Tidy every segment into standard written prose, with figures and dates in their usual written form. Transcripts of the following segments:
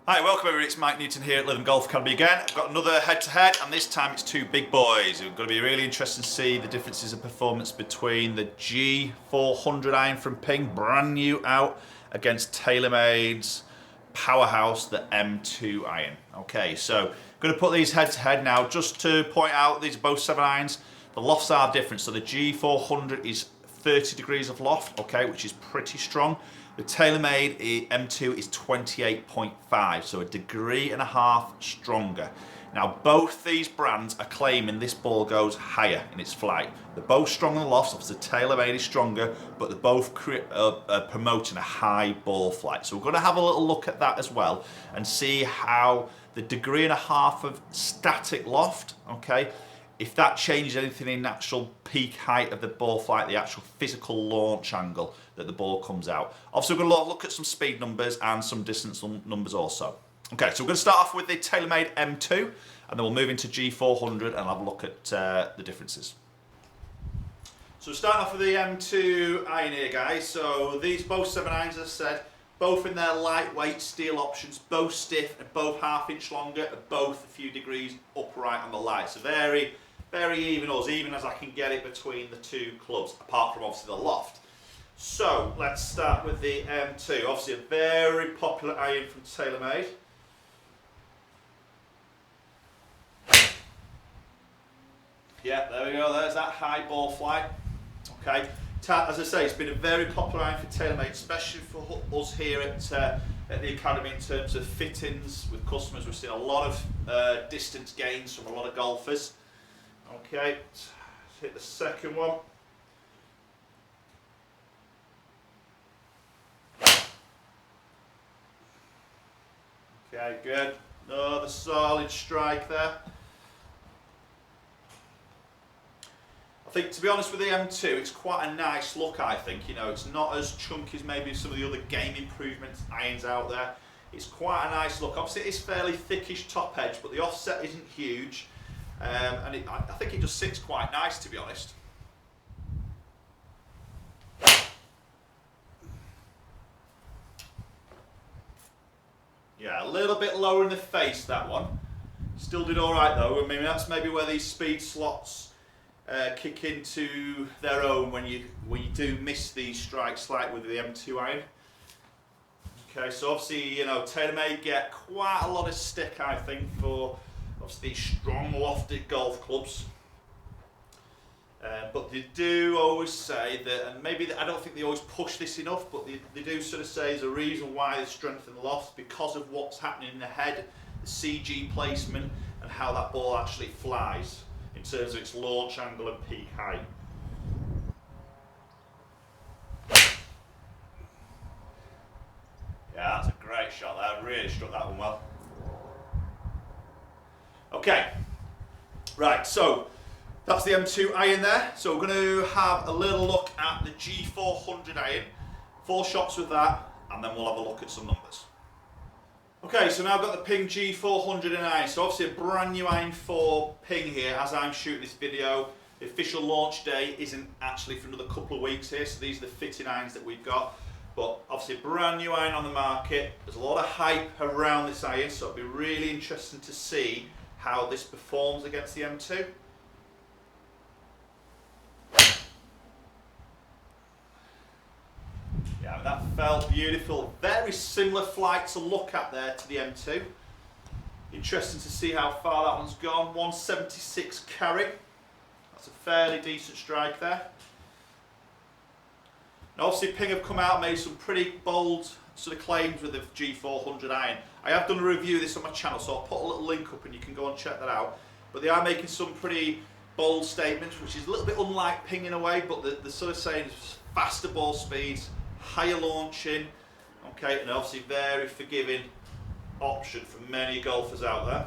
Hi, welcome everybody, it's Mike Newton here at Lytham Golf Academy again. I've got another head-to-head and this time it's two big boys. It's going to be really interesting to see the differences of performance between the G400 Iron from Ping, brand new out, against TaylorMade's powerhouse, the M2 Iron. Okay, so I'm going to put these head-to-head now just to point out these are both 7 irons. The lofts are different, so the G400 is 30 degrees of loft, okay, which is pretty strong. The TaylorMade M2 is 28.5, so a degree and a half stronger. Now, both these brands are claiming this ball goes higher in its flight. They're both strong in the lofts, obviously TaylorMade is stronger, but they're both promoting a high ball flight. So we're going to have a little look at that as well and see how the degree and a half of static loft, okay, if that changes anything in actual peak height of the ball flight, the actual physical launch angle that the ball comes out. Obviously, we're going to look at some speed numbers and some distance numbers also. Okay, so we're going to start off with the TaylorMade M2, and then we'll move into G400 and have a look at the differences. So starting off with the M2 Iron here, guys. So these both 7 irons, as I said, both in their lightweight steel options, both stiff and both ½ inch longer, and both a few degrees upright on the light. So very even, or as even as I can get it between the two clubs, apart from obviously the loft. So let's start with the M2. Obviously a very popular iron from TaylorMade. Yeah, there we go, there's that high ball flight. Okay, as I say, it's been a very popular iron for TaylorMade, especially for us here at the Academy in terms of fittings with customers. We've seen a lot of distance gains from a lot of golfers. Okay, let's hit the second one. Okay, good. Another solid strike there. I think, to be honest with the M2, it's quite a nice look, I think. You know, it's not as chunky as maybe some of the other game improvement irons out there. It's quite a nice look. Obviously, it is fairly thickish top edge, but the offset isn't huge. And I think it just sits quite nice, to be honest. Yeah, a little bit lower in the face, that one. Still did all right though. I mean, that's maybe where these speed slots kick into their own when you do miss these strikes slightly with the M2 Iron. Okay, so obviously, you know, TaylorMade get quite a lot of stick, I think, for obviously these strong lofted golf clubs. But they do always say that, and maybe I don't think they always push this enough, but they do sort of say there's a reason why they strengthen the loft because of what's happening in the head, the CG placement, and how that ball actually flies in terms of its launch angle and peak height. Yeah, that's a great shot there. I really struck that one well. Okay, right, so that's the M2 Iron there. So we're going to have a little look at the G400 Iron, 4 shots with that, and then we'll have a look at some numbers. Okay, so now I've got the Ping G400 Iron. So obviously a brand new iron for Ping here as I'm shooting this video. The official launch day isn't actually for another couple of weeks here, so these are the fitting irons that we've got. But obviously a brand new iron on the market. There's a lot of hype around this iron, so it'll be really interesting to see how this performs against the M2. Yeah, that felt beautiful. Very similar flight to look at there to the M2. Interesting to see how far that one's gone. 176 carry. That's a fairly decent strike there. And obviously Ping have come out and made some pretty bold sort of claims with the G400 Iron. I have done a review of this on my channel, so I'll put a little link up and you can go and check that out. But they are making some pretty bold statements, which is a little bit unlike Ping in a way, but they're sort of saying faster ball speeds, higher launching, okay, and obviously very forgiving option for many golfers out there.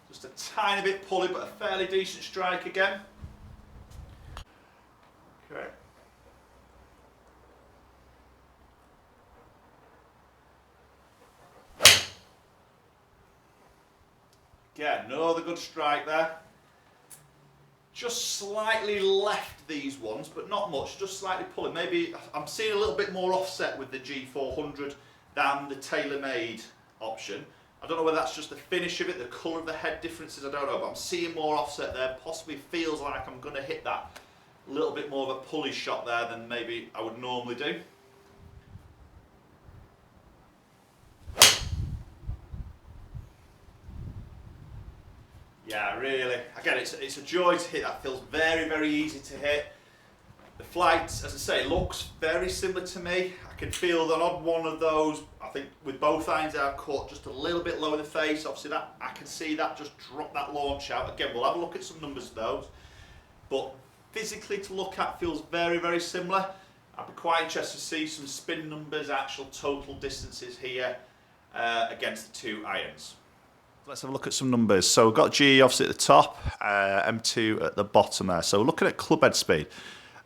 Just a tiny bit pulley, but a fairly decent strike again. Okay. Again, another good strike there. Just slightly left these ones, but not much, just slightly pulling. Maybe I'm seeing a little bit more offset with the G400 than the TaylorMade option. I don't know whether that's just the finish of it, the colour of the head differences, I don't know, but I'm seeing more offset there. Possibly feels like I'm going to hit that little bit more of a pulley shot there than maybe I would normally do. Yeah, really. Again, it's a joy to hit. That feels very, very easy to hit. The flight, as I say, looks very similar to me. I can feel an odd one of those. I think with both irons I've caught just a little bit low in the face. Obviously, that I can see that just drop that launch out. Again, we'll have a look at some numbers of those. But physically to look at feels very, very similar. I'd be quite interested to see some spin numbers, actual total distances here against the two irons. Let's have a look at some numbers. So we've got G obviously at the top, M2 at the bottom there. So looking at club head speed,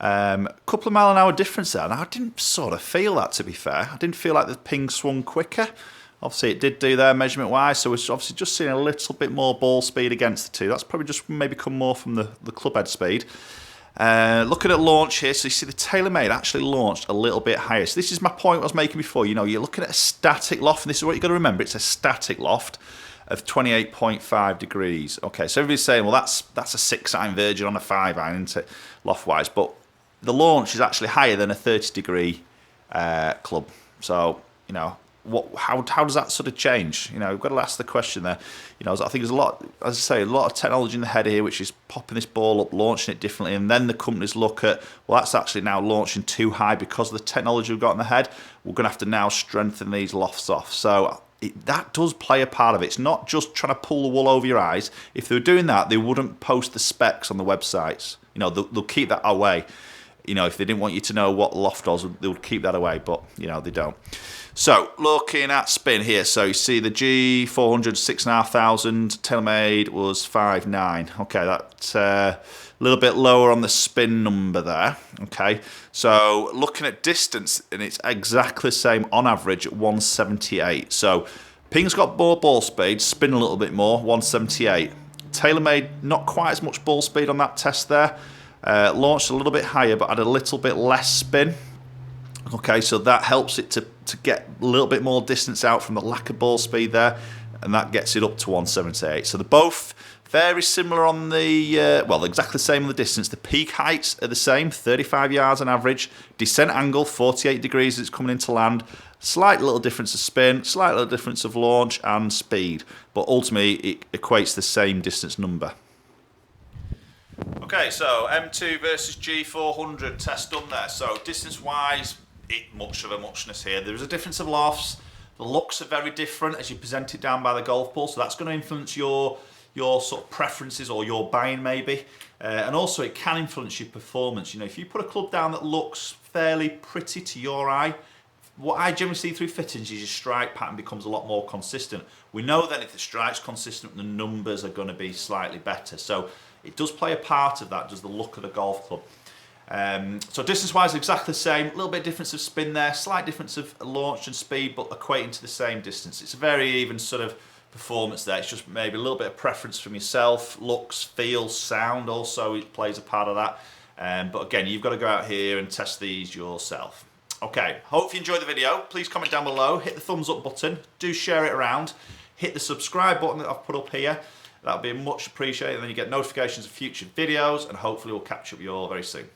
a couple of mile an hour difference there. Now I didn't sort of feel that, to be fair. I didn't feel like the ping swung quicker. Obviously it did do there measurement wise, so we're obviously just seeing a little bit more ball speed against the two. That's probably just maybe come more from the club head speed. Looking at launch here, so you see the TaylorMade actually launched a little bit higher. So this is my point I was making before. You know, you're looking at a static loft, and this is what you've got to remember. It's a static loft of 28.5 degrees. Okay, so everybody's saying, well, that's a 6 iron Virgin on a 5 iron, isn't it, loft-wise? But the launch is actually higher than a 30-degree club. So, you know, how does that sort of change? You know, we've got to ask the question there. You know, I think there's a lot, as I say, a lot of technology in the head here, which is popping this ball up, launching it differently, and then the companies look at, well, that's actually now launching too high because of the technology we've got in the head. We're going to have to now strengthen these lofts off. So that does play a part of it. It's not just trying to pull the wool over your eyes. If they were doing that, they wouldn't post the specs on the websites. You know, they'll keep that away. You know, if they didn't want you to know what loft was, they would keep that away, but, you know, they don't. So, looking at spin here, so you see the G400, 6,500, TaylorMade was 5.9. Okay, that's a little bit lower on the spin number there. Okay, so looking at distance, and it's exactly the same on average at 178. So, ping's got more ball speed, spin a little bit more, 178. TaylorMade, not quite as much ball speed on that test there. Launched a little bit higher, but had a little bit less spin. Okay, so that helps it to get a little bit more distance out from the lack of ball speed there, and that gets it up to 178. So they're both very similar on the, well, exactly the same on the distance. The peak heights are the same, 35 yards on average. Descent angle, 48 degrees as it's coming into land. Slight little difference of spin, slight little difference of launch and speed, but ultimately it equates the same distance number. Okay, so M2 versus G400 test done there. So distance-wise, much of a muchness here. There is a difference of lofts. The looks are very different as you present it down by the golf ball, so that's going to influence your sort of preferences or your buying maybe. And also it can influence your performance. You know, if you put a club down that looks fairly pretty to your eye, what I generally see through fittings is your strike pattern becomes a lot more consistent. We know then if the strike's consistent, the numbers are going to be slightly better. So it does play a part of that, does the look of the golf club. So distance-wise, exactly the same. A little bit difference of spin there, slight difference of launch and speed, but equating to the same distance. It's a very even sort of performance there. It's just maybe a little bit of preference from yourself. Looks, feel, sound also it plays a part of that. But again, you've got to go out here and test these yourself. Okay, hope you enjoyed the video. Please comment down below, hit the thumbs up button, do share it around, hit the subscribe button that I've put up here. That'll be much appreciated, and then you get notifications of future videos, and hopefully we'll catch up with you all very soon.